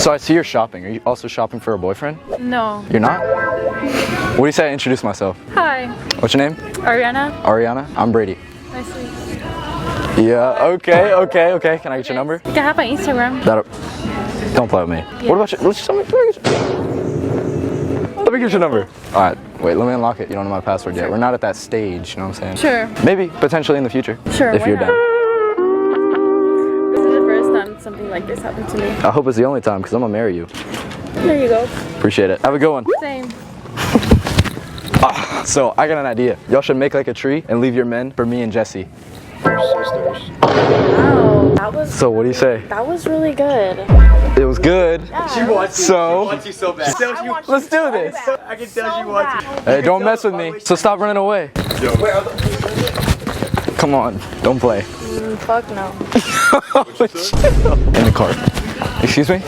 So I see you're shopping. Are you also shopping for a boyfriend? No. You're not? What do you say I introduce myself? Hi. What's your name? Ariana. Ariana? I'm Brady. Nice to meet you. Yeah, okay. Can I get your number? You can have my Instagram. Don't play with me. Yeah. What about you? Let me get your number. Alright, wait, let me unlock it. You don't know my password yet. We're not at that stage, you know what I'm saying? Sure. Maybe, potentially in the future. Sure, If why you're not? down. This is the first time something like this happened to me. I hope it's the only time, because I'm gonna marry you. There you go. Appreciate it. Have a good one. Same. So, I got an idea. Y'all should make like a tree and leave your men for me and Jesse. Wow. That was. So, what do you say? That was really good. It was good. She wants you. So- She wants you so bad. Let's do this. I can tell she wants you. Hey, don't mess with me. So stop running away. Come on, don't play. Fuck no. In the car. Excuse me?